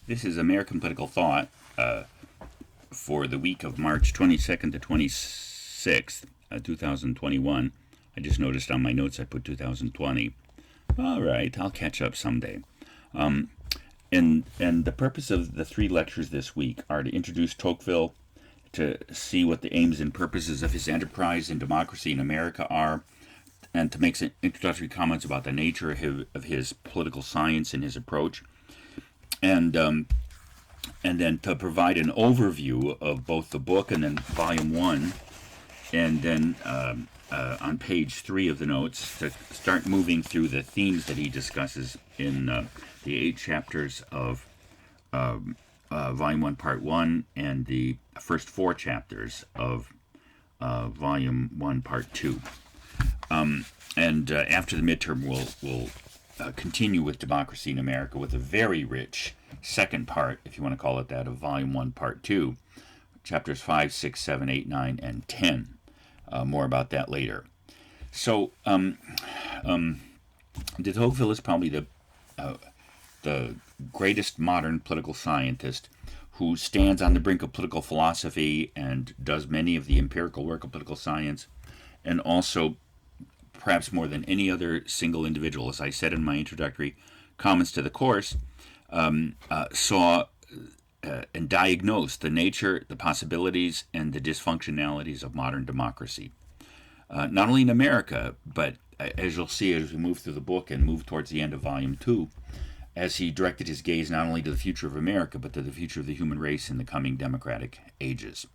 This is American Political Thought for the week of March 22nd to 26th, 2021. I just noticed on my notes I put 2020. All right, I'll catch up someday. And the purpose of the three lectures this week are to introduce Tocqueville, to see what the aims and purposes of his enterprise in democracy in America are, and to make some introductory comments about the nature of his political science and his approach, and then to provide an overview of both the book and then volume 1, and then on page 3 of the notes to start moving through the themes that he discusses in the 8 chapters of volume 1 part 1 and the first 4 chapters of volume 1 part 2. And after the midterm, we'll continue with democracy in America with a very rich second part, if you want to call it that, of volume 1 part 2, chapters 5, 6, 7, 8, 9, and 10. More about that later. So de Tocqueville is probably the greatest modern political scientist who stands on the brink of political philosophy and does many of the empirical work of political science, and also, perhaps more than any other single individual, as I said in my introductory comments to the course, saw and diagnosed the nature, the possibilities, and the dysfunctionalities of modern democracy. Not only in America, but as you'll see as we move through the book and move towards the end of volume 2, as he directed his gaze not only to the future of America, but to the future of the human race in the coming democratic ages.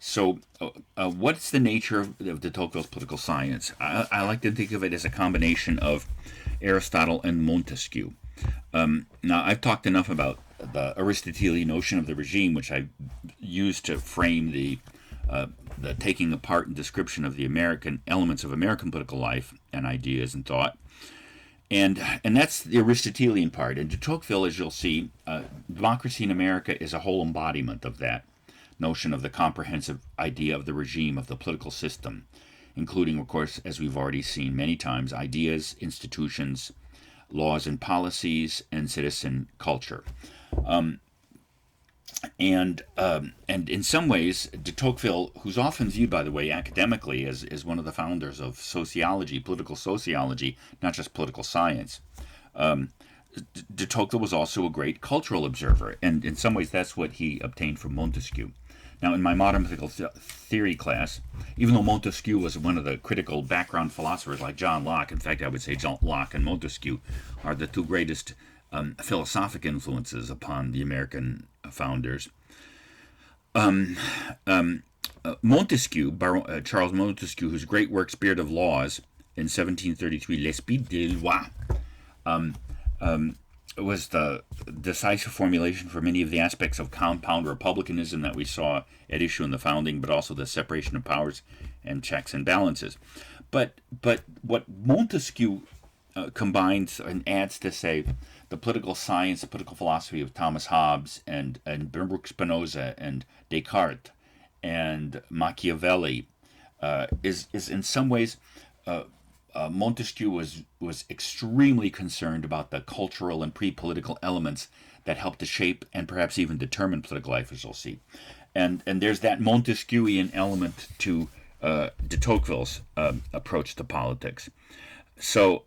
So what's the nature of de Tocqueville's political science? I like to think of it as a combination of Aristotle and Montesquieu. Now, I've talked enough about the Aristotelian notion of the regime, which I used to frame the taking apart and description of the American elements of American political life and ideas and thought. And that's the Aristotelian part. And de Tocqueville, as you'll see, democracy in America is a whole embodiment of that notion of the comprehensive idea of the regime, of the political system, including, of course, as we've already seen many times, ideas, institutions, laws and policies, and citizen culture. And in some ways, de Tocqueville, who's often viewed, by the way, academically as one of the founders of sociology, political sociology, not just political science, de Tocqueville was also a great cultural observer, and in some ways that's what he obtained from Montesquieu. Now, in my modern political theory class, even though Montesquieu was one of the critical background philosophers like John Locke, in fact, I would say John Locke and Montesquieu are the two greatest philosophic influences upon the American founders. Montesquieu, Charles Montesquieu, whose great work, Spirit of Laws, in 1733, L'Esprit des Lois, was the decisive formulation for many of the aspects of compound republicanism that we saw at issue in the founding, but also the separation of powers and checks and balances. But what Montesquieu combines and adds to, say, the political science, the political philosophy of Thomas Hobbes and Baruch Spinoza and Descartes and Machiavelli is in some ways Montesquieu was extremely concerned about the cultural and pre-political elements that helped to shape and perhaps even determine political life, as you'll see. And there's that Montesquieuian element to de Tocqueville's approach to politics. So,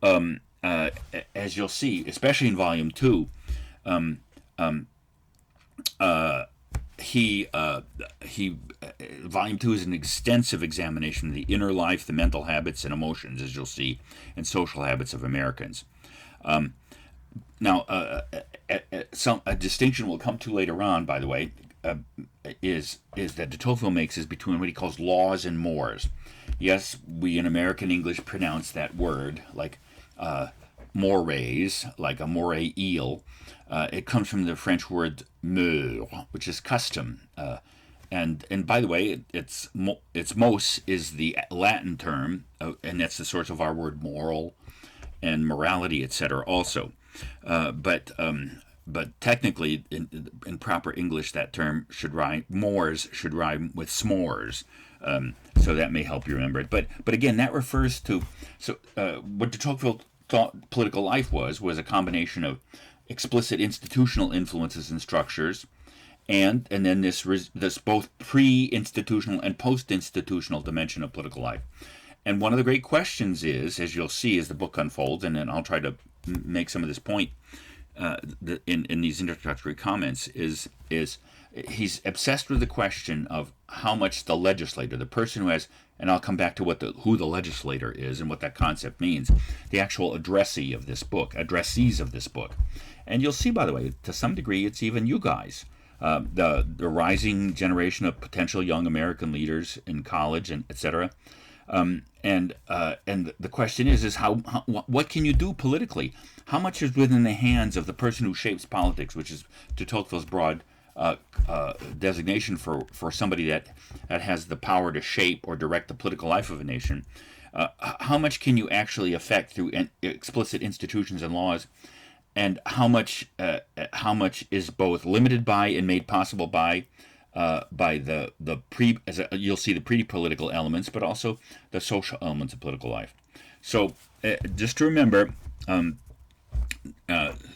as you'll see, especially in Volume 2, Volume 2 is an extensive examination of the inner life, the mental habits and emotions, as you'll see, and social habits of Americans. Now, a distinction we'll come to later on, by the way, is that de Tocqueville makes is between what he calls laws and mores. Yes, we in American English pronounce that word like mores, like a moray eel. It comes from the French word meur, which is custom. And by the way, it's mos is the Latin term, and that's the source of our word moral and morality, etc. Also, but technically, in proper English, that term should rhyme. Mores should rhyme with s'mores. So that may help you remember it. But again, that refers to what de Tocqueville thought political life was a combination of explicit institutional influences and structures, and then this both pre-institutional and post-institutional dimension of political life. And one of the great questions is, as you'll see as the book unfolds, and then I'll try to make some of this point in these introductory comments, is he's obsessed with the question of how much the legislator, the person who has, and I'll come back to who the legislator is and what that concept means, the actual addressees of this book. And you'll see, by the way, to some degree, it's even you guys. The rising generation of potential young American leaders in college and etc. And the question is what can you do politically? How much is within the hands of the person who shapes politics, which is de Tocqueville's broad designation for somebody that has the power to shape or direct the political life of a nation? How much can you actually affect through explicit institutions and laws? And how much is both limited by and made possible by you'll see the pre-political elements, but also the social elements of political life. So just to remember,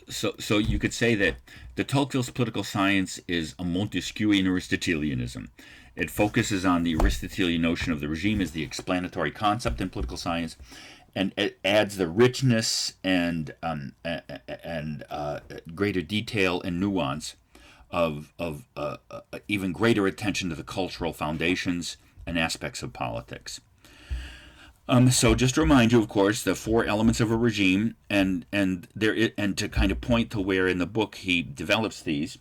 so you could say that de Tocqueville's political science is a Montesquieuian Aristotelianism. It focuses on the Aristotelian notion of the regime as the explanatory concept in political science, and it adds the richness and greater detail and nuance of even greater attention to the cultural foundations and aspects of politics. So just to remind you, of course, the four elements of a regime, and to kind of point to where in the book he develops these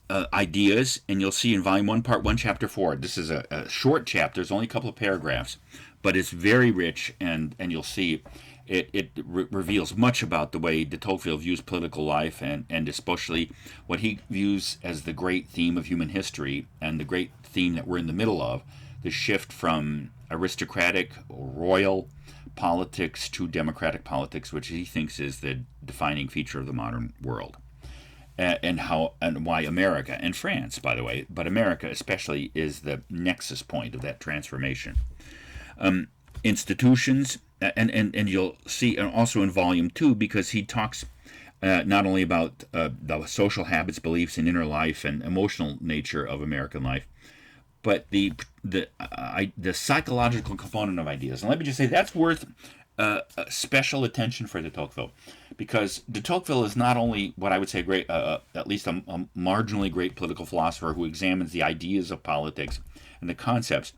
ideas, and you'll see in Volume 1, Part 1, Chapter 4. This is a short chapter. It's only a couple of paragraphs, but it's very rich, and you'll see it reveals much about the way de Tocqueville views political life, and especially what he views as the great theme of human history and the great theme that we're in the middle of, the shift from aristocratic or royal politics to democratic politics, which he thinks is the defining feature of the modern world. And why America and France, by the way, but America especially is the nexus point of that transformation. Institutions, and you'll see, and also in Volume 2, because he talks not only about the social habits, beliefs, and inner life and emotional nature of American life, but the psychological component of ideas. And let me just say that's worth special attention for de Tocqueville, because de Tocqueville is not only what I would say great, at least a marginally great political philosopher who examines the ideas of politics and the concepts,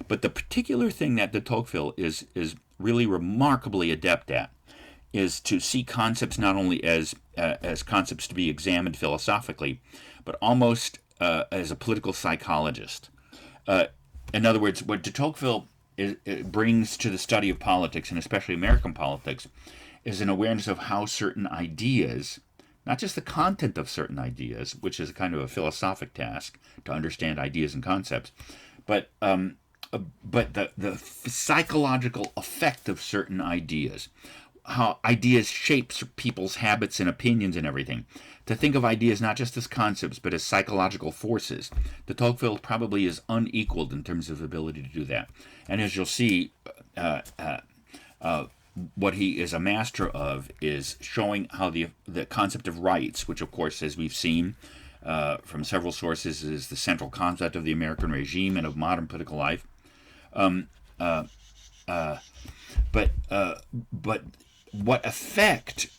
but the particular thing that de Tocqueville is really remarkably adept at is to see concepts not only as concepts to be examined philosophically, but almost as a political psychologist. In other words, what de Tocqueville brings to the study of politics, and especially American politics, is an awareness of how certain ideas, not just the content of certain ideas, which is kind of a philosophic task to understand ideas and concepts, but the psychological effect of certain ideas, how ideas shape people's habits and opinions and everything. To think of ideas not just as concepts, but as psychological forces. De Tocqueville probably is unequaled in terms of ability to do that. And as you'll see, what he is a master of is showing how the concept of rights, which of course, as we've seen from several sources, is the central concept of the American regime and of modern political life. But what effect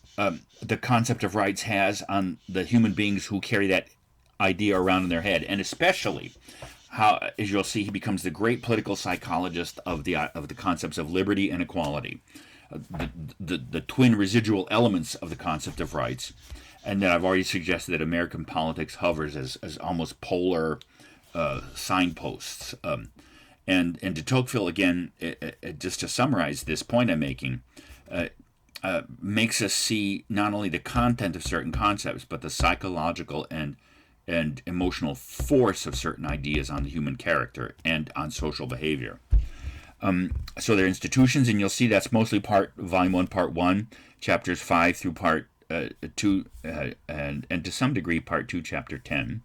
the concept of rights has on the human beings who carry that idea around in their head, and especially how, as you'll see, he becomes the great political psychologist of the concepts of liberty and equality, the twin residual elements of the concept of rights. And then I've already suggested that American politics hovers as almost polar signposts. And de Tocqueville, again, just to summarize this point I'm making, makes us see not only the content of certain concepts, but the psychological and emotional force of certain ideas on the human character and on social behavior. So they're institutions, and you'll see that's mostly Volume 1, Part 1, Chapters 5 through Part 2, and to some degree Part 2, Chapter 10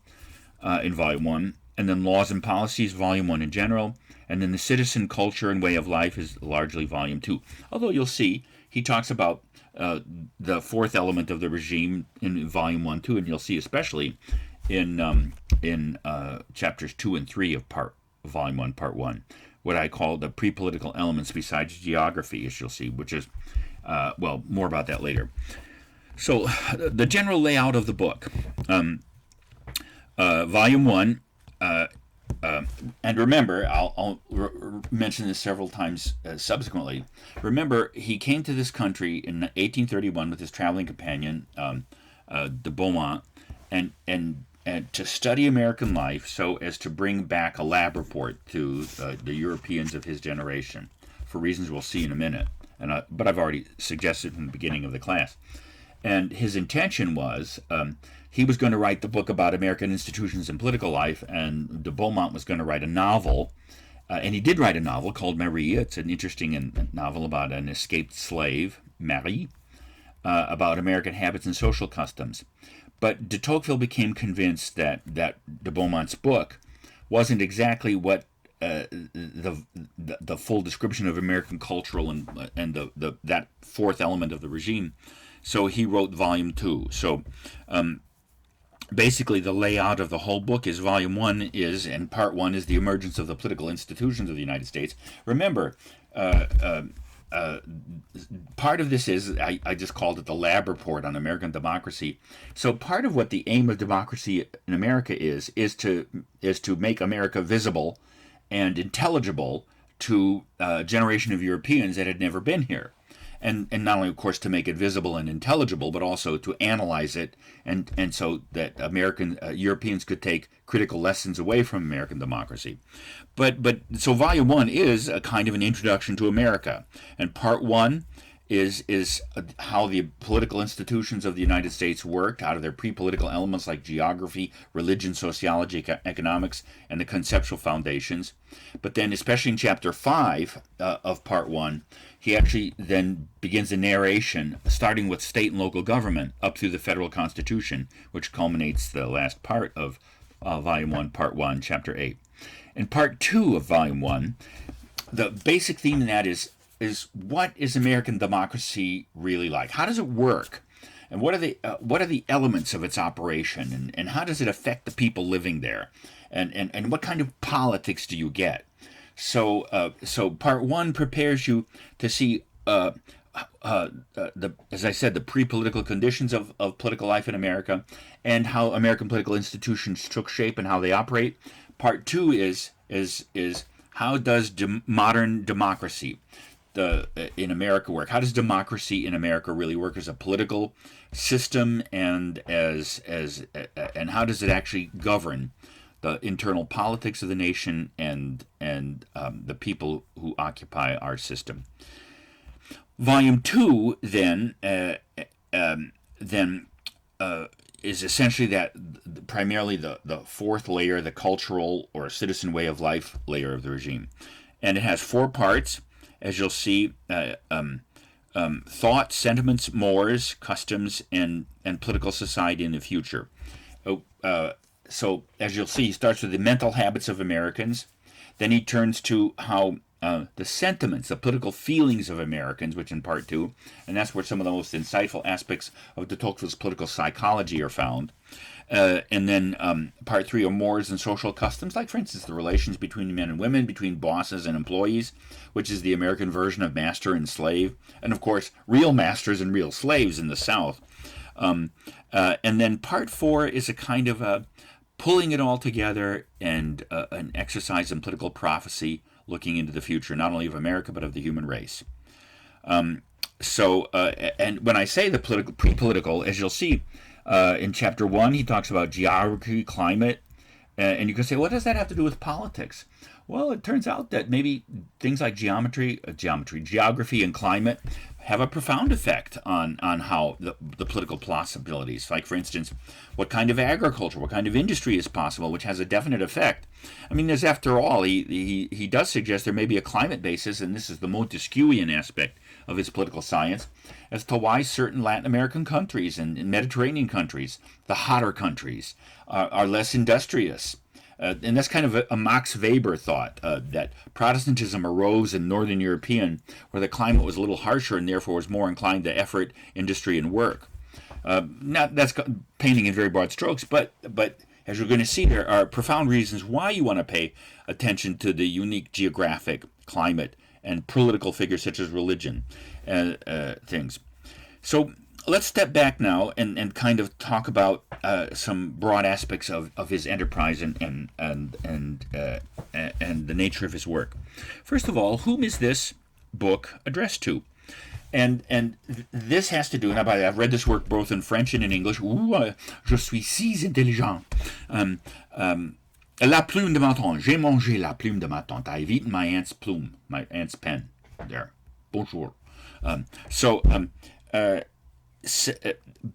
in Volume 1. and then Laws and Policies, Volume 1 in general, and then the Citizen, Culture, and Way of Life is largely Volume 2. Although you'll see he talks about the fourth element of the regime in Volume 1 too, and you'll see especially in chapters 2 and 3 of Volume 1, Part 1, what I call the pre-political elements besides geography, as you'll see, which is, more about that later. So the general layout of the book, Volume 1, and remember, I'll mention this several times subsequently. Remember, he came to this country in 1831 with his traveling companion, de Beaumont, and to study American life so as to bring back a lab report to the Europeans of his generation, for reasons we'll see in a minute. But I've already suggested from the beginning of the class. And his intention was he was going to write the book about American institutions and political life, and de Beaumont was going to write a novel. And he did write a novel called Marie. It's an interesting novel about an escaped slave, Marie, about American habits and social customs. But de Tocqueville became convinced that de Beaumont's book wasn't exactly what the full description of American cultural and that fourth element of the regime. So he wrote Volume 2. So basically the layout of the whole book is Volume 1 is, and Part 1 is the emergence of the political institutions of the United States. Remember, part of this is, I just called it the lab report on American democracy. So part of what the aim of democracy in America is to make America visible and intelligible to a generation of Europeans that had never been here. And not only, of course, to make it visible and intelligible, but also to analyze it, and so that Europeans could take critical lessons away from American democracy. But so Volume 1 is a kind of an introduction to America, and Part 1 is how the political institutions of the United States worked out of their pre-political elements like geography, religion, sociology, economics, and the conceptual foundations. But then, especially in Chapter 5 of Part 1, he actually then begins a narration starting with state and local government up through the federal constitution, which culminates the last part of Volume 1, Part 1, Chapter 8. In Part 2 of Volume 1, the basic theme in that is what is American democracy really like? How does it work? And what are the elements of its operation? And how does it affect the people living there? And what kind of politics do you get? So Part 1 prepares you to see, as I said, the pre-political conditions of political life in America and how American political institutions took shape and how they operate. Part 2 is how does modern democracy in America work? How does democracy in America really work as a political system, and and how does it actually govern the internal politics of the nation and the people who occupy our system? Volume 2 then is essentially that primarily the fourth layer, the cultural or citizen way of life layer of the regime, and it has 4 parts. As you'll see, thought, sentiments, mores, customs, and political society in the future. So, as you'll see, he starts with the mental habits of Americans. Then he turns to how the sentiments, the political feelings of Americans, which in Part 2, and that's where some of the most insightful aspects of de Tocqueville's political psychology are found. And then Part 3 are mores and social customs, like, for instance, the relations between men and women, between bosses and employees, which is the American version of master and slave, and, of course, real masters and real slaves in the South. And then Part 4 is a kind of pulling it all together and an exercise in political prophecy, looking into the future, not only of America, but of the human race. And when I say the pre-political, as you'll see, in Chapter 1, he talks about geography, climate, and you can say, what does that have to do with politics? Well, it turns out that maybe things like geography, and climate have a profound effect on how the political possibilities. Like, for instance, what kind of agriculture, what kind of industry is possible, which has a definite effect. I mean, there's, after all, he does suggest there may be a climate basis, and this is the Montesquieuian aspect of his political science, as to why certain Latin American countries and Mediterranean countries, the hotter countries, are less industrious. And that's kind of a Max Weber thought, that Protestantism arose in Northern European, where the climate was a little harsher and therefore was more inclined to effort, industry, and work. That's painting in very broad strokes, but as you're going to see, there are profound reasons why you want to pay attention to the unique geographic, climate, and political figures such as religion things. So let's step back now and kind of talk about some broad aspects of his enterprise and the nature of his work. First of all, whom is this book addressed to? And this has to do, and I've read this work both in French and in English. Je suis si intelligent. La plume de ma tante. J'ai mangé la plume de ma tante. I've eaten my aunt's plume, my aunt's pen. There. Bonjour.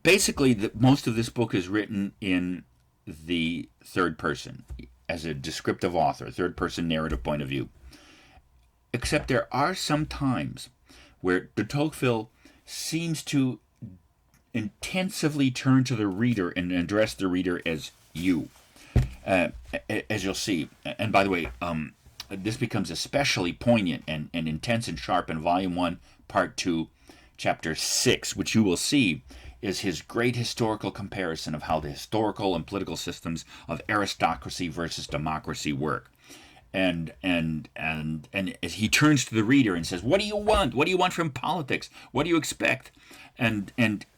Basically, most of this book is written in the third person, as a descriptive author, third person narrative point of view. Except there are some times where de Tocqueville seems to intensively turn to the reader and address the reader as you, as you'll see. And by the way, this becomes especially poignant and intense and sharp in Volume 1, Part 2, Chapter 6, which you will see is his great historical comparison of how the historical and political systems of aristocracy versus democracy work. And as he turns to the reader and says, "What do you want? What do you want from politics? What do you expect?" And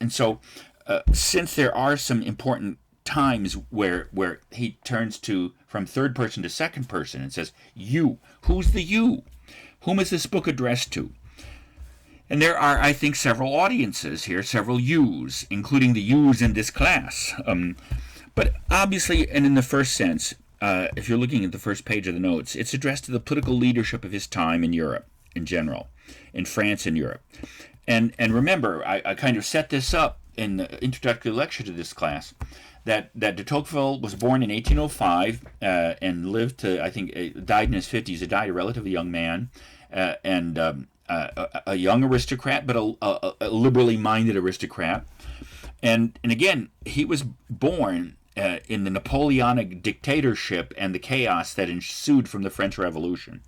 so, since there are some important times where he turns from third person to second person and says, "You, who's the you? Whom is this book addressed to?" And there are, I think, several audiences here, several yous, including the yous in this class. But obviously, and in the first sense, if you're looking at the first page of the notes, it's addressed to the political leadership of his time in Europe, in general, in France and Europe. And remember, I kind of set this up in the introductory lecture to this class, that de Tocqueville was born in 1805 and lived to, I think, died in his 50s. He died a relatively young man, and a young aristocrat, but a liberally minded aristocrat. And again, he was born in the Napoleonic dictatorship and the chaos that ensued from the French Revolution.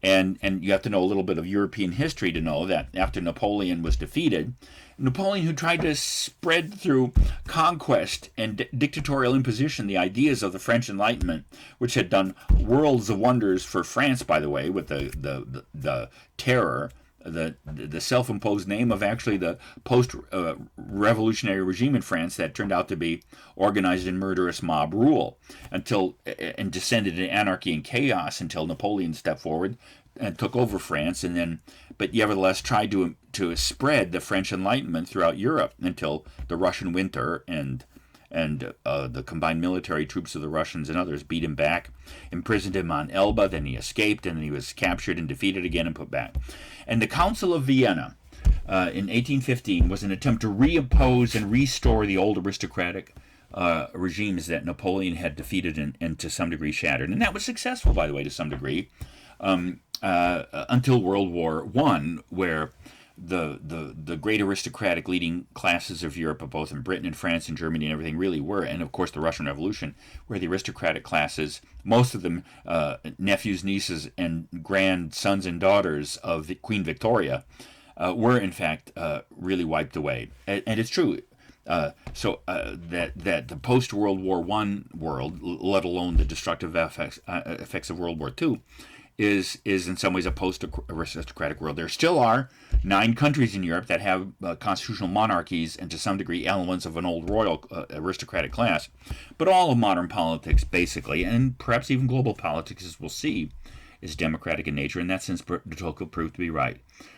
And you have to know a little bit of European history to know that after Napoleon was defeated, Napoleon, who tried to spread through conquest and dictatorial imposition the ideas of the French Enlightenment, which had done worlds of wonders for France, by the way, with the terror, the self-imposed name of actually the post-revolutionary regime in France that turned out to be organized in murderous mob rule and descended into anarchy and chaos until Napoleon stepped forward and took over France, but nevertheless tried to spread the French Enlightenment throughout Europe until the Russian winter and the combined military troops of the Russians and others beat him back, imprisoned him on Elba, then he escaped, and then he was captured and defeated again and put back. And the Council of Vienna in 1815 was an attempt to reimpose and restore the old aristocratic regimes that Napoleon had defeated and to some degree shattered. And that was successful, by the way, to some degree, until World War I, where the great aristocratic leading classes of Europe, both in Britain and France and Germany and everything, really were, and of course the Russian Revolution, where the aristocratic classes, most of them nephews, nieces, and grandsons and daughters of the Queen Victoria, were in fact really wiped away. And it's true. That the post-World War I world, let alone the destructive effects of World War II, is in some ways a post-aristocratic world. There still are 9 countries in Europe that have constitutional monarchies and to some degree elements of an old royal aristocratic class. But all of modern politics, basically, and perhaps even global politics, as we'll see, is democratic in nature. In that sense, de Tocqueville proved to be right.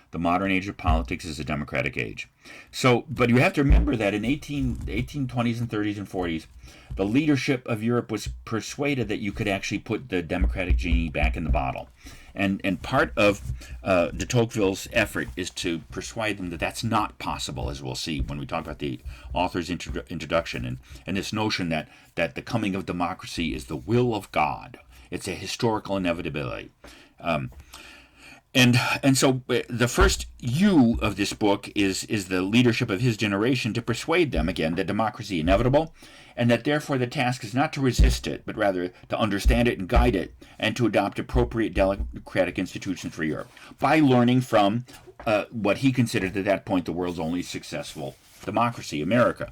The modern age of politics is a democratic age. So, but you have to remember that in 1820s and 30s and 40s, the leadership of Europe was persuaded that you could actually put the democratic genie back in the bottle. And part of de Tocqueville's effort is to persuade them that that's not possible, as we'll see when we talk about the author's introduction, and this notion that the coming of democracy is the will of God. It's a historical inevitability. And so the first U of this book is the leadership of his generation to persuade them again that democracy is inevitable, and that therefore the task is not to resist it, but rather to understand it and guide it, and to adopt appropriate democratic institutions for Europe by learning from what he considered at that point the world's only successful democracy, America.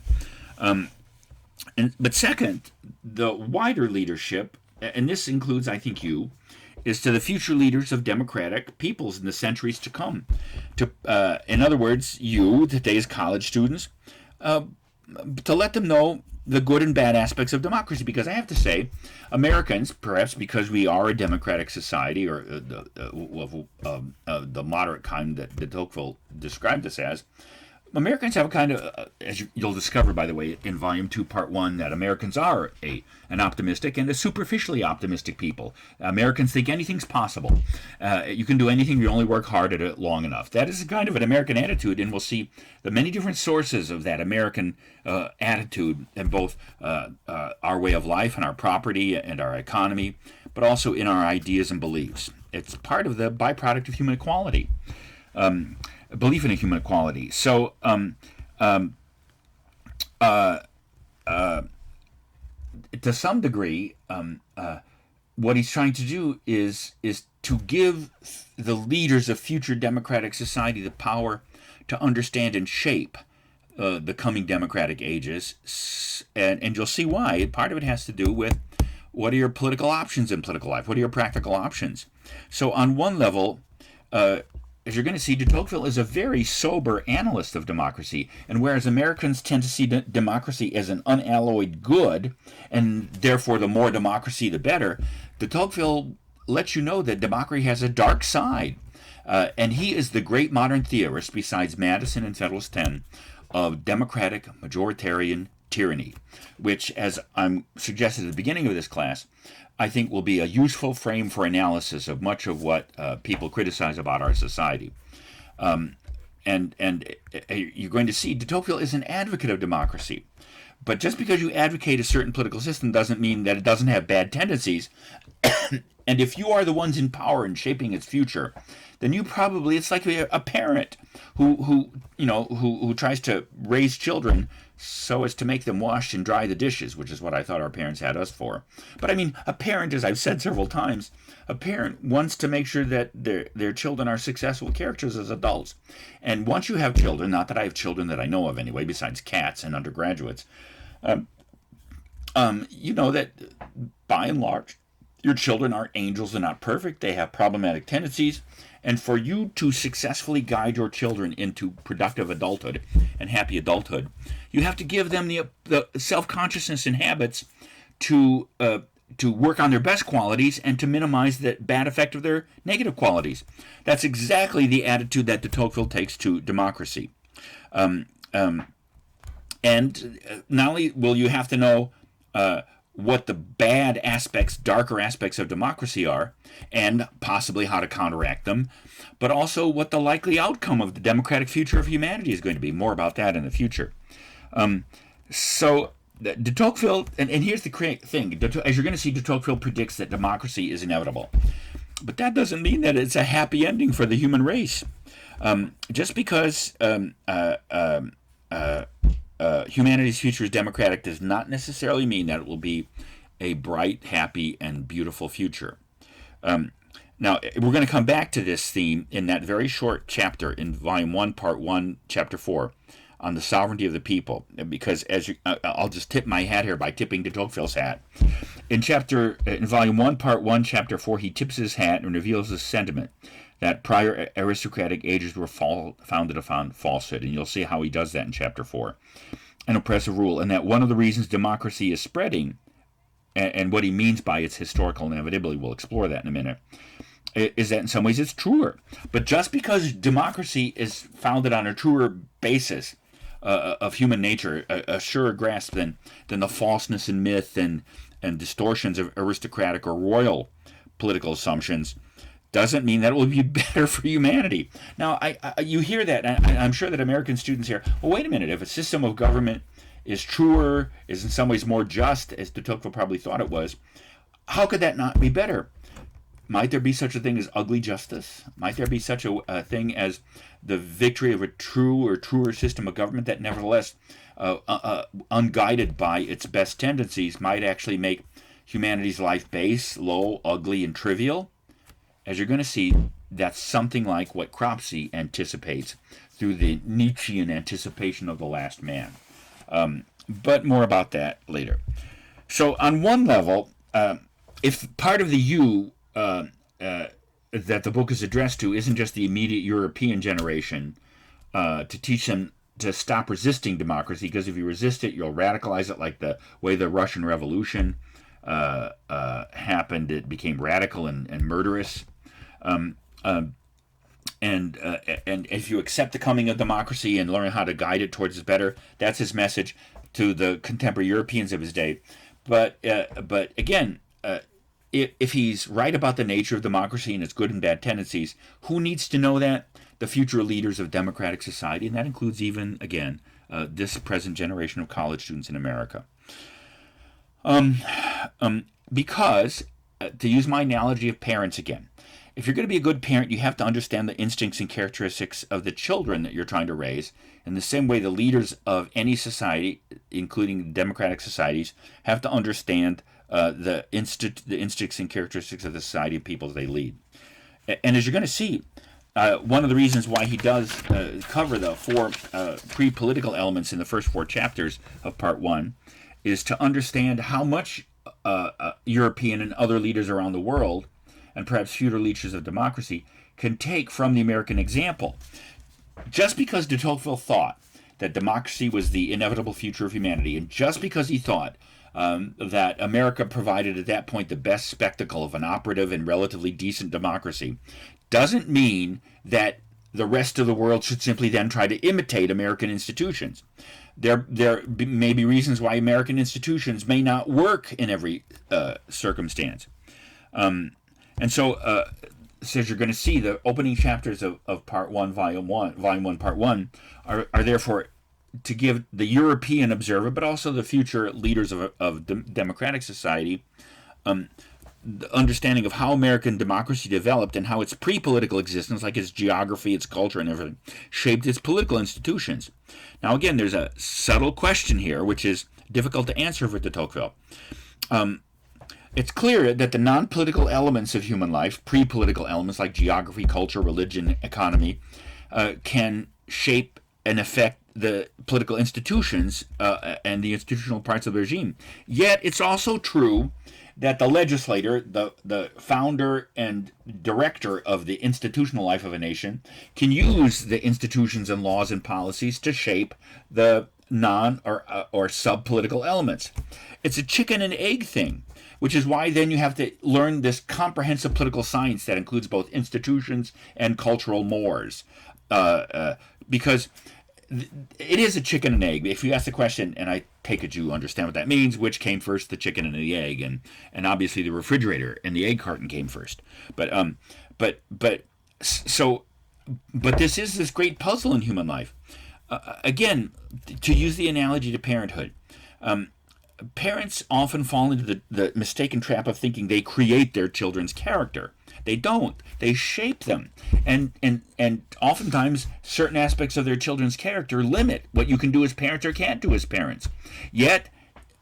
But second, the wider leadership, and this includes, I think, you, is to the future leaders of democratic peoples in the centuries to come. In other words, you, today's college students, to let them know the good and bad aspects of democracy. Because I have to say, Americans, perhaps because we are a democratic society, or the moderate kind that de Tocqueville described us as, Americans have a kind of, as you'll discover, by the way, in Volume 2, Part 1, that Americans are an optimistic and a superficially optimistic people. Americans think anything's possible. You can do anything if you only work hard at it long enough. That is a kind of an American attitude, and we'll see the many different sources of that American attitude in both our way of life and our property and our economy, but also in our ideas and beliefs. It's part of the byproduct of human equality. Belief in a human equality. So, to some degree, what he's trying to do is to give the leaders of future democratic society the power to understand and shape the coming democratic ages, and you'll see why. Part of it has to do with what are your political options in political life? What are your practical options? So, on one level, as you're going to see, de Tocqueville is a very sober analyst of democracy. And whereas Americans tend to see democracy as an unalloyed good, and therefore the more democracy, the better, de Tocqueville lets you know that democracy has a dark side. And he is the great modern theorist, besides Madison and Federalist 10, of democratic majoritarian tyranny, which, as I'm suggested at the beginning of this class, I think will be a useful frame for analysis of much of what people criticize about our society. And you're going to see de Tocqueville is an advocate of democracy. But just because you advocate a certain political system doesn't mean that it doesn't have bad tendencies. And if you are the ones in power and shaping its future, then you probably, it's like a parent who tries to raise children so as to make them wash and dry the dishes, which is what I thought our parents had us for. But I mean, a parent, as I've said several times, a parent wants to make sure that their children are successful characters as adults. And once you have children, not that I have children that I know of anyway, besides cats and undergraduates, you know that by and large, your children aren't angels and not perfect. They have problematic tendencies. And for you to successfully guide your children into productive adulthood and happy adulthood, you have to give them the self-consciousness and habits to work on their best qualities and to minimize the bad effect of their negative qualities. That's exactly the attitude that de Tocqueville takes to democracy. And not only will you have to know what the bad aspects, darker aspects of democracy are, and possibly how to counteract them, but also what the likely outcome of the democratic future of humanity is going to be. More about that in the future. So de Tocqueville, and here's the thing, as you're going to see, de Tocqueville predicts that democracy is inevitable. But that doesn't mean that it's a happy ending for the human race. Just because humanity's future is democratic does not necessarily mean that it will be a bright, happy, and beautiful future. Now, we're going to come back to this theme in that very short chapter in Volume 1, Part 1, Chapter 4, on the sovereignty of the people, because I'll just tip my hat here by tipping de Tocqueville's hat. In Volume 1, Part 1, Chapter 4, he tips his hat and reveals his sentiment that prior aristocratic ages were founded upon falsehood, and you'll see how he does that in Chapter 4, an oppressive rule, and that one of the reasons democracy is spreading, and what he means by its historical inevitability, we'll explore that in a minute, is that in some ways it's truer. But just because democracy is founded on a truer basis of human nature, a surer grasp than the falseness in myth and distortions of aristocratic or royal political assumptions, doesn't mean that it will be better for humanity. Now, you hear that, and I'm sure that American students hear, well, wait a minute, if a system of government is truer, is in some ways more just, as de Tocqueville probably thought it was, how could that not be better? Might there be such a thing as ugly justice? Might there be such a thing as the victory of a true or truer system of government that nevertheless, unguided by its best tendencies, might actually make humanity's life base, low, ugly, and trivial? As you're going to see, that's something like what Cropsey anticipates through the Nietzschean anticipation of the last man. But more about that later. So on one level, if part of the you that the book is addressed to isn't just the immediate European generation, to teach them to stop resisting democracy, because if you resist it, you'll radicalize it, like the way the Russian Revolution happened. It became radical and murderous. And if you accept the coming of democracy and learn how to guide it towards better, that's his message to the contemporary Europeans of his day. But again, if he's right about the nature of democracy and its good and bad tendencies, who needs to know that? The future leaders of democratic society, and that includes even, again, this present generation of college students in America. Because, to use my analogy of parents again, if you're going to be a good parent, you have to understand the instincts and characteristics of the children that you're trying to raise. In the same way, the leaders of any society, including democratic societies, have to understand the instincts and characteristics of the society of peoples they lead. And as you're going to see, one of the reasons why he does cover the four pre-political elements in the first four chapters of Part 1 is to understand how much European and other leaders around the world, and perhaps future leaders of democracy, can take from the American example. Just because de Tocqueville thought that democracy was the inevitable future of humanity, and just because he thought that America provided at that point the best spectacle of an operative and relatively decent democracy, doesn't mean that the rest of the world should simply then try to imitate American institutions. There may be reasons why American institutions may not work in every circumstance. And so, as you're going to see, the opening chapters of Part 1, Volume 1, Part 1, are therefore to give the European observer, but also the future leaders of democratic society, the understanding of how American democracy developed and how its pre-political existence, like its geography, its culture, and everything, shaped its political institutions. Now, again, there's a subtle question here, which is difficult to answer for de Tocqueville. It's clear that the non-political elements of human life, pre-political elements like geography, culture, religion, economy, can shape and affect the political institutions and the institutional parts of the regime. Yet it's also true that the legislator, the founder and director of the institutional life of a nation, can use the institutions and laws and policies to shape the non or sub-political elements. It's a chicken and egg thing, which is why then you have to learn this comprehensive political science that includes both institutions and cultural mores. Because it is a chicken and egg. If you ask the question, and I take it you understand what that means, which came first, the chicken and the egg, and obviously the refrigerator and the egg carton came first. But this is this great puzzle in human life. Again, to use the analogy to parenthood, parents often fall into the mistaken trap of thinking they create their children's character. They don't. They shape them. And oftentimes certain aspects of their children's character limit what you can do as parents or can't do as parents. Yet,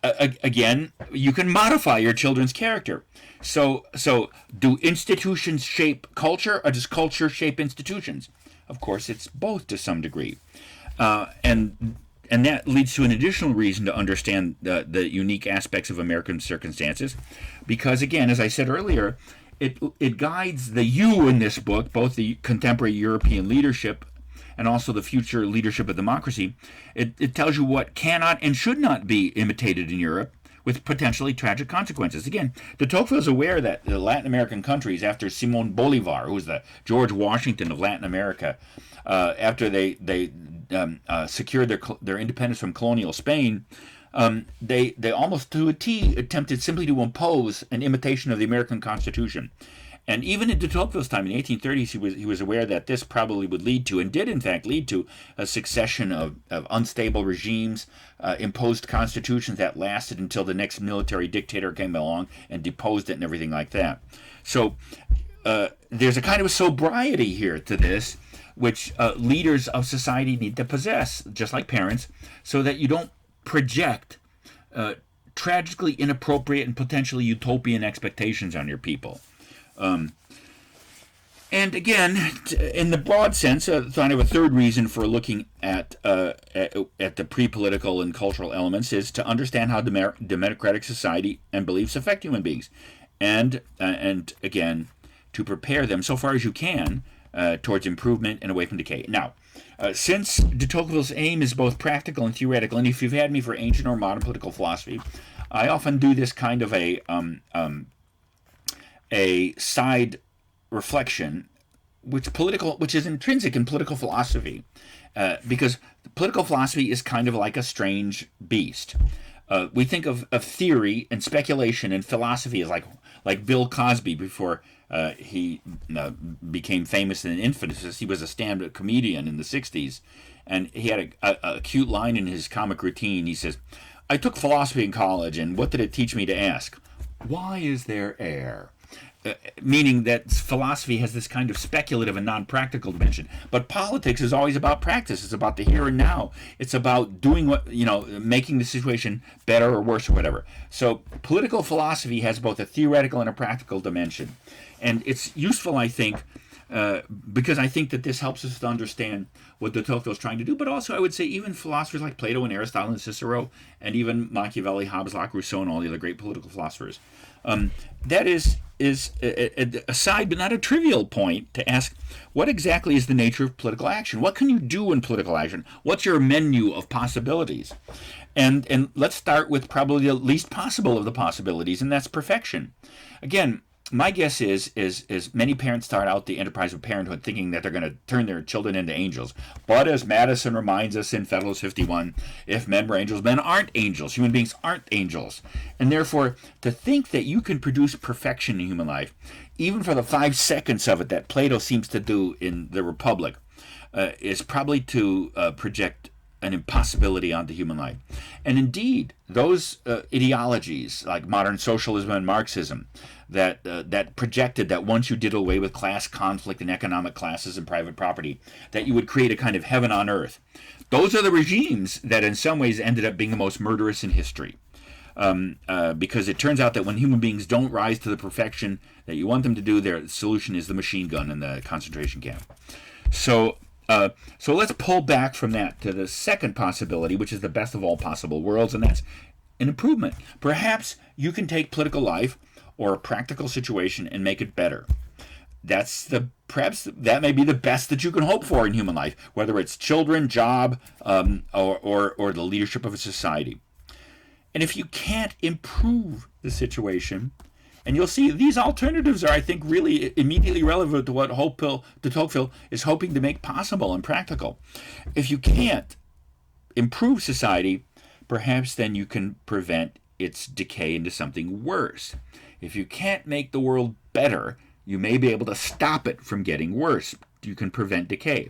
again, you can modify your children's character. So do institutions shape culture, or does culture shape institutions? Of course, it's both to some degree. And that leads to an additional reason to understand the unique aspects of American circumstances, because, again, as I said earlier, it guides the you in this book, both the contemporary European leadership and also the future leadership of democracy. It tells you what cannot and should not be imitated in Europe, with potentially tragic consequences. Again, de Tocqueville is aware that the Latin American countries, after Simon Bolivar, who was the George Washington of Latin America, after they secured their independence from colonial Spain, they almost to a T attempted simply to impose an imitation of the American Constitution. And even in de Tocqueville's time in the 1830s, he was aware that this probably would lead to, and did in fact lead to, a succession of unstable regimes, imposed constitutions that lasted until the next military dictator came along and deposed it and everything like that. So there's a kind of sobriety here to this, which leaders of society need to possess, just like parents, so that you don't project tragically inappropriate and potentially utopian expectations on your people. And again, in the broad sense, kind of a third reason for looking at the pre-political and cultural elements is to understand how democratic society and beliefs affect human beings, and again, to prepare them so far as you can towards improvement and away from decay. Now, since de Tocqueville's aim is both practical and theoretical, and if you've had me for ancient or modern political philosophy, I often do this kind of a side reflection, which is intrinsic in political philosophy, because political philosophy is kind of like a strange beast. We think of theory and speculation and philosophy as like Bill Cosby before he became famous and infamous. He was a stand-up comedian in the 60s, and he had a cute line in his comic routine. He says, "I took philosophy in college, and what did it teach me to ask? Why is there air?" Meaning that philosophy has this kind of speculative and non-practical dimension. But politics is always about practice. It's about the here and now. It's about doing making the situation better or worse or whatever. So political philosophy has both a theoretical and a practical dimension. And it's useful, I think, because I think that this helps us to understand what de Tocqueville is trying to do, but also I would say even philosophers like Plato and Aristotle and Cicero, and even Machiavelli, Hobbes, Locke, Rousseau, and all the other great political philosophers. That is a side but not a trivial point to ask, what exactly is the nature of political action? What can you do in political action? What's your menu of possibilities? And let's start with probably the least possible of the possibilities, and that's perfection. Again, my guess is many parents start out the enterprise of parenthood thinking that they're going to turn their children into angels. But as Madison reminds us in Federalist 51, if men were angels, men aren't angels. Human beings aren't angels. And therefore, to think that you can produce perfection in human life, even for the 5 seconds of it that Plato seems to do in the Republic, is probably to project an impossibility onto human life. And indeed, those ideologies like modern socialism and Marxism that projected that once you did away with class conflict and economic classes and private property, that you would create a kind of heaven on earth. Those are the regimes that in some ways ended up being the most murderous in history. Because it turns out that when human beings don't rise to the perfection that you want them to do, their solution is the machine gun and the concentration camp. So let's pull back from that to the second possibility, which is the best of all possible worlds, and that's an improvement. Perhaps you can take political life or a practical situation and make it better. Perhaps that may be the best that you can hope for in human life, whether it's children, job, or the leadership of a society. And if you can't improve the situation, and you'll see these alternatives are, I think, really immediately relevant to what de Tocqueville is hoping to make possible and practical. If you can't improve society, perhaps then you can prevent its decay into something worse. If you can't make the world better, you may be able to stop it from getting worse. You can prevent decay.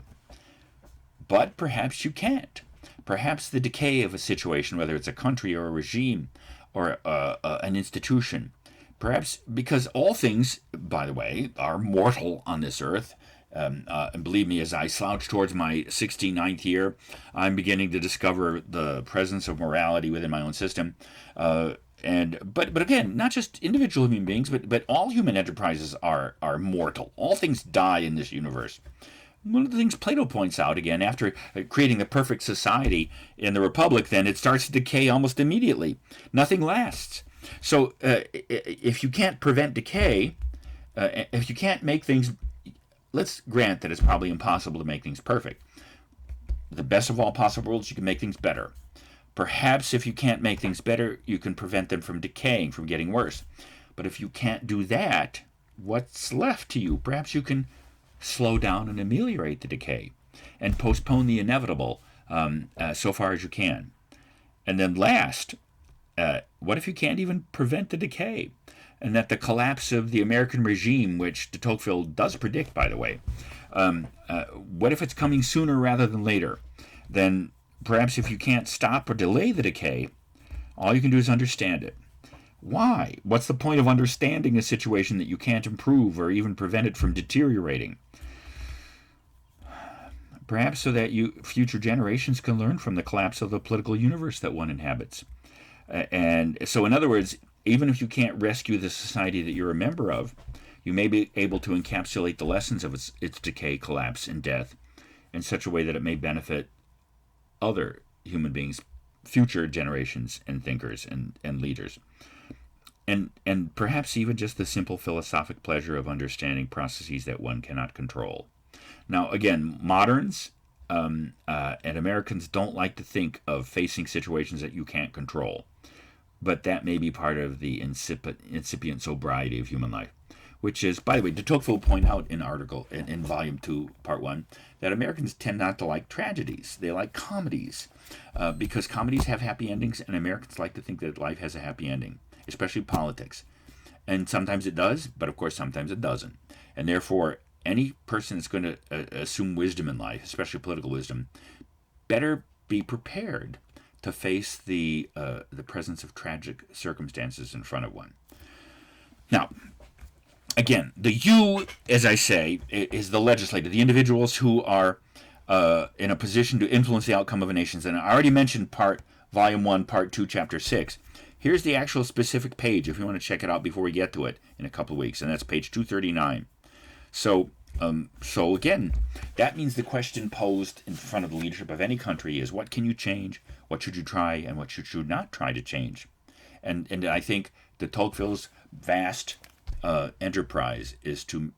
But perhaps you can't. Perhaps the decay of a situation, whether it's a country or a regime or an institution, perhaps because all things, by the way, are mortal on this earth. And believe me, as I slouch towards my 69th year, I'm beginning to discover the presence of morality within my own system. But again, not just individual human beings, but all human enterprises are mortal. All things die in this universe. One of the things Plato points out, again, after creating the perfect society in the Republic, then it starts to decay almost immediately. Nothing lasts. So if you can't prevent decay, if you can't make things, let's grant that it's probably impossible to make things perfect. The best of all possible worlds, you can make things better. Perhaps if you can't make things better, you can prevent them from decaying, from getting worse. But if you can't do that, what's left to you? Perhaps you can slow down and ameliorate the decay and postpone the inevitable so far as you can. And then last, what if you can't even prevent the decay? and that the collapse of the American regime, which de Tocqueville does predict, by the way, what if it's coming sooner rather than later? Then perhaps if you can't stop or delay the decay, all you can do is understand it. Why? What's the point of understanding a situation that you can't improve or even prevent it from deteriorating? Perhaps so that future generations can learn from the collapse of the political universe that one inhabits. And so, in other words, even if you can't rescue the society that you're a member of, you may be able to encapsulate the lessons of its decay, collapse, and death in such a way that it may benefit other human beings, future generations and thinkers and leaders. And perhaps even just the simple philosophic pleasure of understanding processes that one cannot control. Now, again, moderns and Americans don't like to think of facing situations that you can't control. But that may be part of the incipient sobriety of human life, which is, by the way, de Tocqueville point out in in Volume 2, Part 1, that Americans tend not to like tragedies. They like comedies, because comedies have happy endings, and Americans like to think that life has a happy ending, especially politics. And sometimes it does, but of course sometimes it doesn't. And therefore, any person that's going to assume wisdom in life, especially political wisdom, better be prepared to face the presence of tragic circumstances in front of one. Now, again, the you, as I say, is the legislator, the individuals who are in a position to influence the outcome of a nation. And I already mentioned Volume 1, Part 2, Chapter 6. Here's the actual specific page if you want to check it out before we get to it in a couple of weeks, and that's page 239. So again, that means the question posed in front of the leadership of any country is, what can you change, what should you try, and what should you not try to change? And I think de Tocqueville's vast enterprise is to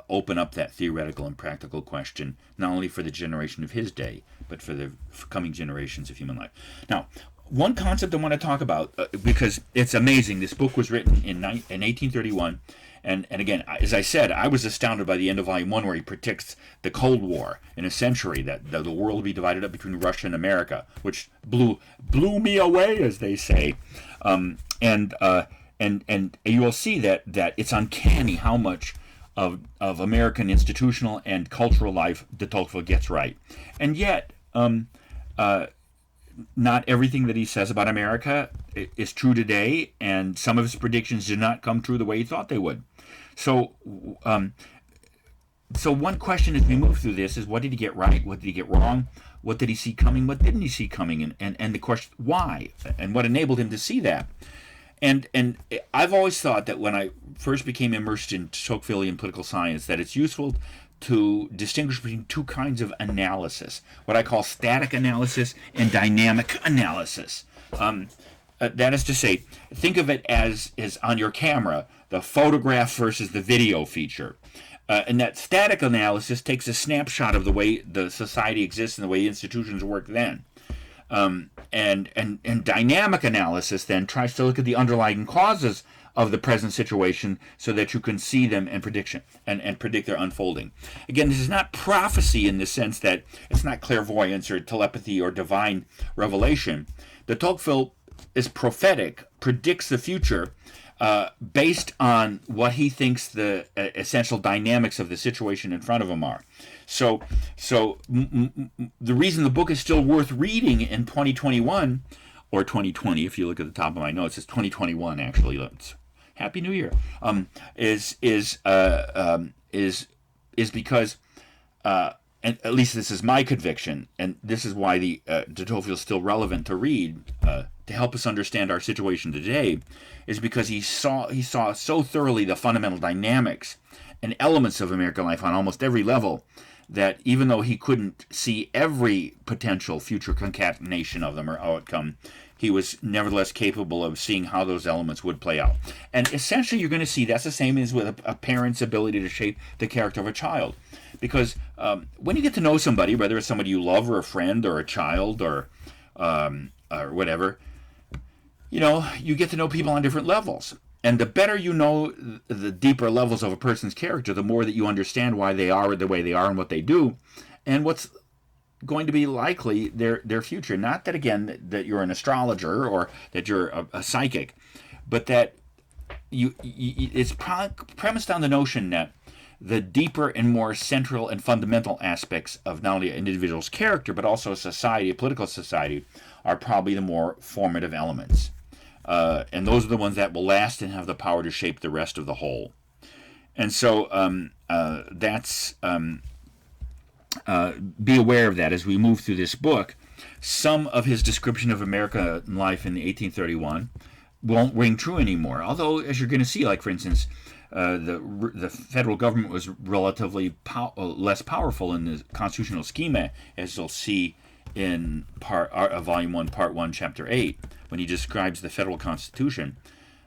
open up that theoretical and practical question, not only for the generation of his day, but for the coming generations of human life. Now, one concept I want to talk about, because it's amazing. This book was written in 1831. And again, as I said, I was astounded by the end of Volume 1, where he predicts the Cold War in a century, that the world will be divided up between Russia and America, which blew me away, as they say. And you will see that it's uncanny how much of American institutional and cultural life de Tocqueville gets right. And yet, not everything that he says about America is true today, and some of his predictions did not come true the way he thought they would. So one question as we move through this is, what did he get right? What did he get wrong? What did he see coming? What didn't he see coming? And the question, why? And what enabled him to see that? And I've always thought that when I first became immersed in Tocquevillian political science, that it's useful to distinguish between two kinds of analysis, what I call static analysis and dynamic analysis. That is to say, think of it as on your camera, the photograph versus the video feature. And that static analysis takes a snapshot of the way the society exists and the way institutions work then. And dynamic analysis then tries to look at the underlying causes of the present situation so that you can see them and predict their unfolding. Again, this is not prophecy in the sense that it's not clairvoyance or telepathy or divine revelation. De Tocqueville is prophetic, predicts the future based on what he thinks the essential dynamics of the situation in front of him are. So the reason the book is still worth reading in 2021, or 2020, if you look at the top of my notes, it's 2021 actually. It's Happy New Year. Is because, and at least this is my conviction, and this is why the de Tocqueville is still relevant to read to help us understand our situation today, is because he saw so thoroughly the fundamental dynamics and elements of American life on almost every level, that even though he couldn't see every potential future concatenation of them or outcome, he was nevertheless capable of seeing how those elements would play out. And essentially, you're going to see that's the same as with a parent's ability to shape the character of a child. Because when you get to know somebody, whether it's somebody you love or a friend or a child or whatever, you get to know people on different levels. And the better you know the deeper levels of a person's character, the more that you understand why they are the way they are and what they do, and what's going to be likely their future. Not that, again, that you're an astrologer or that you're a psychic, but that it's premised on the notion that the deeper and more central and fundamental aspects of not only an individual's character, but also a society, a political society, are probably the more formative elements. And those are the ones that will last and have the power to shape the rest of the whole. And so be aware of that as we move through this book. Some of his description of American life in 1831 won't ring true anymore. Although, as you're going to see, like for instance, the federal government was relatively less powerful in the constitutional schema, as you'll see in Volume 1, Part 1, Chapter 8, when he describes the federal constitution.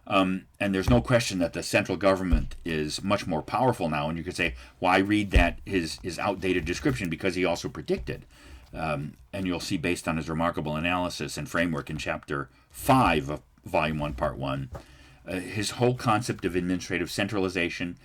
And there's no question that the central government is much more powerful now. And you could say, why read that his outdated description? Because he also predicted. And you'll see, based on his remarkable analysis and framework in Chapter 5 of Volume 1, Part 1, his whole concept of administrative centralization,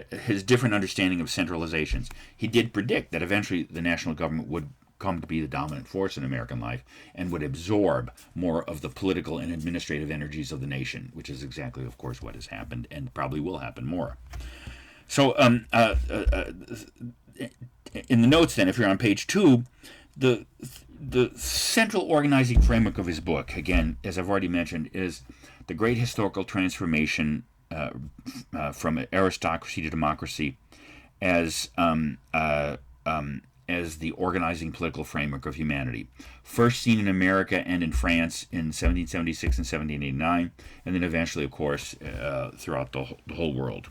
his different understanding of centralizations. He did predict that eventually the national government would come to be the dominant force in American life and would absorb more of the political and administrative energies of the nation, which is exactly, of course, what has happened and probably will happen more. So in the notes then, if you're on page 2, the central organizing framework of his book, again, as I've already mentioned, is the great historical transformation from aristocracy to democracy as the organizing political framework of humanity. First seen in America and in France in 1776 and 1789, and then eventually, of course, throughout the whole world.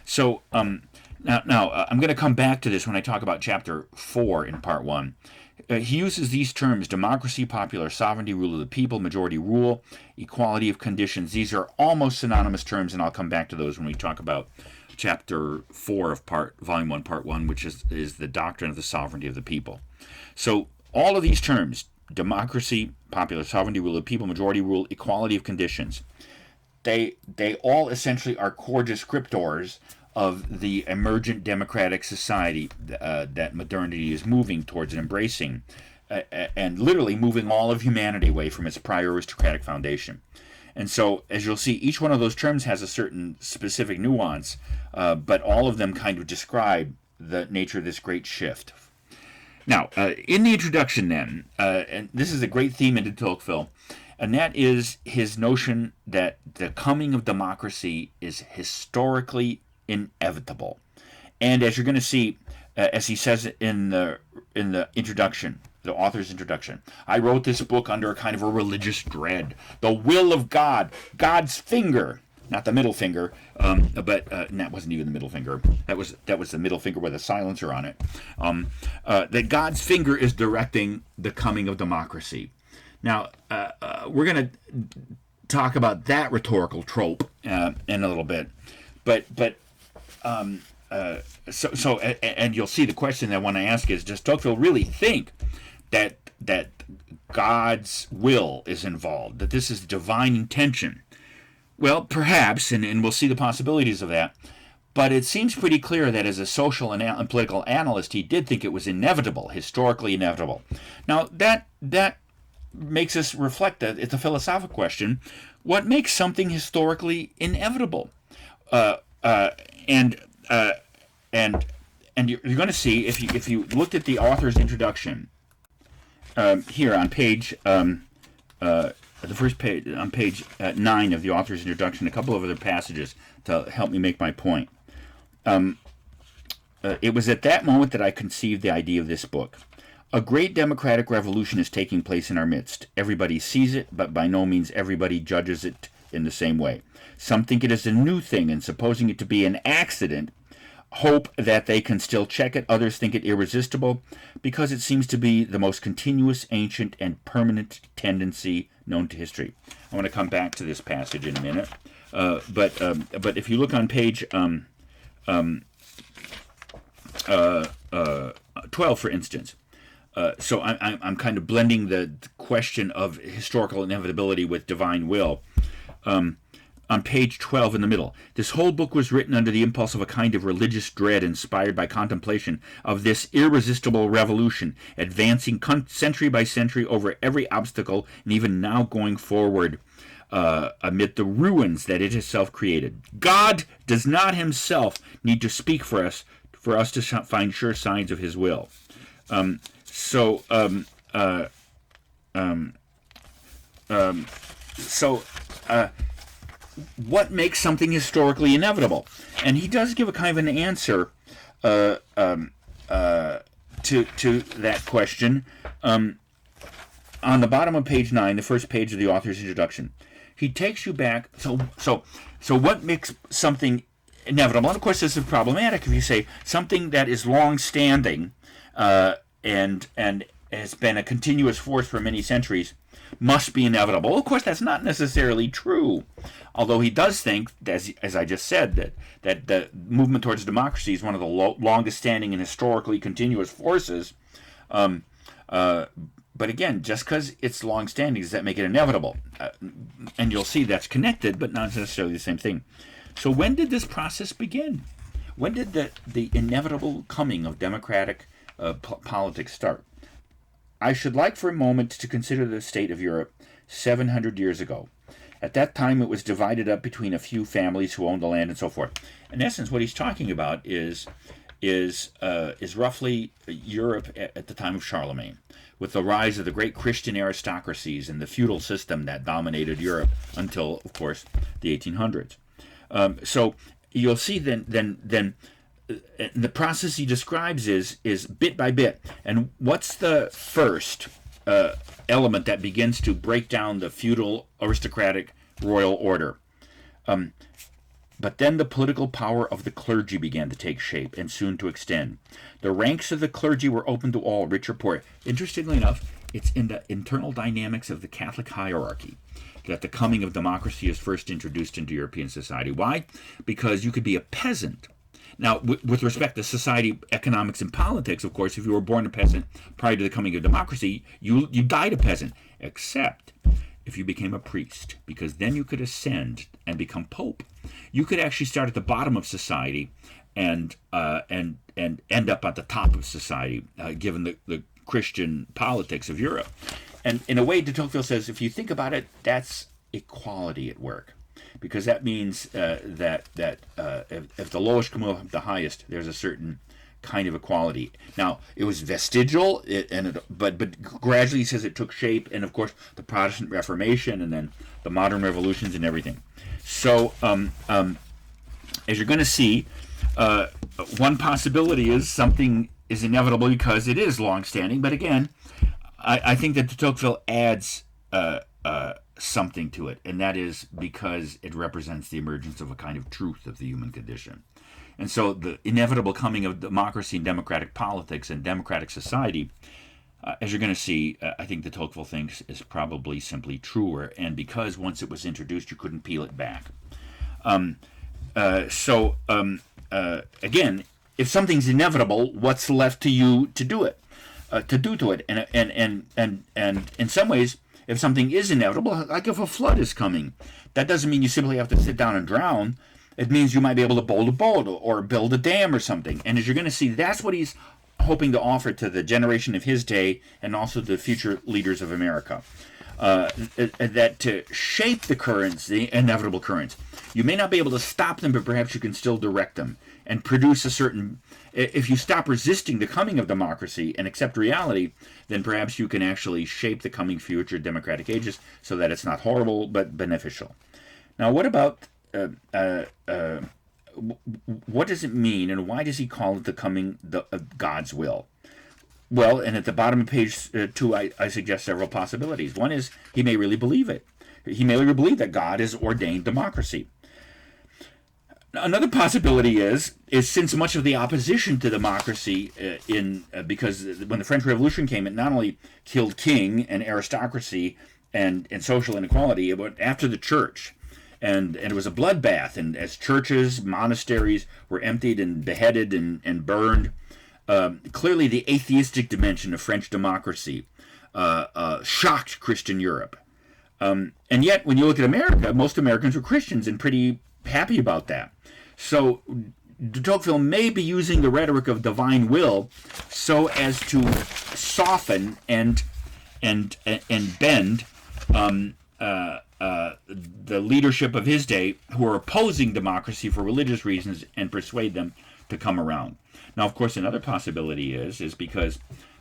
So now I'm going to come back to this when I talk about Chapter 4 in Part 1. He uses these terms: democracy, popular sovereignty, rule of the people, majority rule, equality of conditions. These are almost synonymous terms, and I'll come back to those when we talk about Chapter 4 of Volume 1, Part 1, which is the doctrine of the sovereignty of the people. So all of these terms, democracy, popular sovereignty, rule of the people, majority rule, equality of conditions, they all essentially are core descriptors of the emergent democratic society that modernity is moving towards and embracing, and literally moving all of humanity away from its prior aristocratic foundation. And so, as you'll see, each one of those terms has a certain specific nuance, but all of them kind of describe the nature of this great shift. Now, in the introduction then, and this is a great theme in de Tocqueville, and that is his notion that the coming of democracy is historically inevitable. And as you're going to see, as he says in the introduction, the author's introduction, I wrote this book under a kind of a religious dread. The will of God, God's finger, not the middle finger, but and that wasn't even the middle finger. That was the middle finger with a silencer on it. That God's finger is directing the coming of democracy. Now, we're going to talk about that rhetorical trope in a little bit, but and you'll see the question that I want to ask is: does Tocqueville really think that God's will is involved, that this is divine intention? Well, perhaps, and we'll see the possibilities of that, but it seems pretty clear that as a social and political analyst, he did think it was inevitable, historically inevitable. Now, that makes us reflect that it's a philosophical question. What makes something historically inevitable? And you're going to see, if you looked at the author's introduction, here on page, the first page, on page 9 of the author's introduction, a couple of other passages to help me make my point. It was at that moment that I conceived the idea of this book. A great democratic revolution is taking place in our midst. Everybody sees it, but by no means everybody judges it in the same way. Some think it is a new thing, and supposing it to be an accident, hope that they can still check it. Others think it irresistible because it seems to be the most continuous, ancient, and permanent tendency known to history. I want to come back to this passage in a minute, but if you look on page 12, for instance. So I'm kind of blending the question of historical inevitability with divine will. On page 12 in the middle, this whole book was written under the impulse of a kind of religious dread inspired by contemplation of this irresistible revolution, advancing century by century over every obstacle, and even now going forward. amid the ruins that it itself created. God does not himself need to speak for us to find sure signs of his will. What makes something historically inevitable? And he does give a kind of an answer to that question on the bottom of page 9, the first page of the author's introduction. He takes you back. So what makes something inevitable? And of course, this is problematic if you say something that is long-standing and has been a continuous force for many centuries must be inevitable. Of course, that's not necessarily true. Although he does think, as I just said, that the movement towards democracy is one of the longest-standing and historically continuous forces. But again, just because it's long-standing, does that make it inevitable? And you'll see that's connected, but not necessarily the same thing. So when did this process begin? When did the inevitable coming of democratic politics start? I should like for a moment to consider the state of Europe 700 years ago. At that time, it was divided up between a few families who owned the land and so forth. In essence, what he's talking about is roughly Europe at the time of Charlemagne, with the rise of the great Christian aristocracies and the feudal system that dominated Europe until, of course, the 1800s. So you'll see then the process he describes is bit by bit. And what's the first element that begins to break down the feudal aristocratic royal order? But then the political power of the clergy began to take shape and soon to extend. The ranks of the clergy were open to all, rich or poor. Interestingly enough, it's in the internal dynamics of the Catholic hierarchy that the coming of democracy is first introduced into European society. Why? Because you could be a peasant. Now, with respect to society, economics, and politics, of course, if you were born a peasant prior to the coming of democracy, you died a peasant, except if you became a priest, because then you could ascend and become pope. You could actually start at the bottom of society and end up at the top of society, given the Christian politics of Europe. And in a way, de Tocqueville says, if you think about it, that's equality at work. Because that means that if the lowest can move up the highest, there's a certain kind of equality. Now, it was vestigial, but gradually, he says, it took shape, and of course, the Protestant Reformation, and then the modern revolutions and everything. So, as you're going to see, one possibility is something is inevitable because it is long-standing. But again, I think that de Tocqueville adds something to it, and that is because it represents the emergence of a kind of truth of the human condition. And so the inevitable coming of democracy and democratic politics and democratic society, as you're going to see, I think de Tocqueville thinks is probably simply truer, and because once it was introduced, you couldn't peel it back. Again, if something's inevitable, what's left to you to do it, to it? And in some ways, if something is inevitable, like if a flood is coming, that doesn't mean you simply have to sit down and drown. It means you might be able to build a boat or build a dam or something. And as you're going to see, that's what he's hoping to offer to the generation of his day and also the future leaders of America. That to shape the currents, the inevitable currents, you may not be able to stop them, but perhaps you can still direct them and produce a certain... If you stop resisting the coming of democracy and accept reality, then perhaps you can actually shape the coming future democratic ages so that it's not horrible but beneficial. Now, what about... what does it mean, and why does he call it the coming of God's will? Well, and at the bottom of page 2, I suggest several possibilities. One is he may really believe it. He may really believe that God has ordained democracy. Another possibility is since much of the opposition to democracy because when the French Revolution came, it not only killed king and aristocracy and social inequality, but after the church. And it was a bloodbath, and as churches, monasteries were emptied and beheaded and burned, clearly the atheistic dimension of French democracy shocked Christian Europe. And yet, when you look at America, most Americans were Christians and pretty happy about that. So de Tocqueville may be using the rhetoric of divine will so as to soften and bend the leadership of his day who are opposing democracy for religious reasons and persuade them to come around. Now, of course, another possibility is because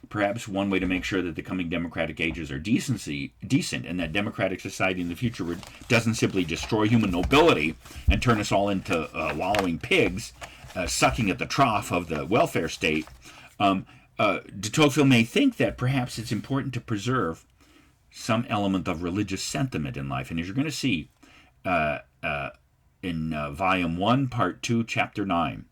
perhaps one way to make sure that the coming democratic ages are decent and that democratic society in the future doesn't simply destroy human nobility and turn us all into wallowing pigs, sucking at the trough of the welfare state. De Tocqueville may think that perhaps it's important to preserve some element of religious sentiment in life. And as you're going to see in Volume 1, Part 2, Chapter 9,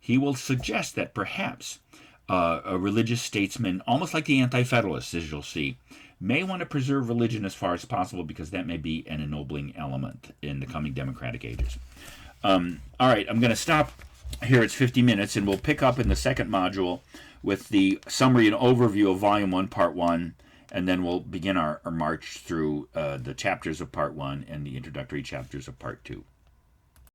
he will suggest that perhaps a religious statesman, almost like the Anti-Federalists, as you'll see, may want to preserve religion as far as possible because that may be an ennobling element in the coming democratic ages. All right, I'm going to stop here. It's 50 minutes, and we'll pick up in the second module with the summary and overview of Volume 1, Part 1, and then we'll begin our march through the chapters of Part 1 and the introductory chapters of Part 2.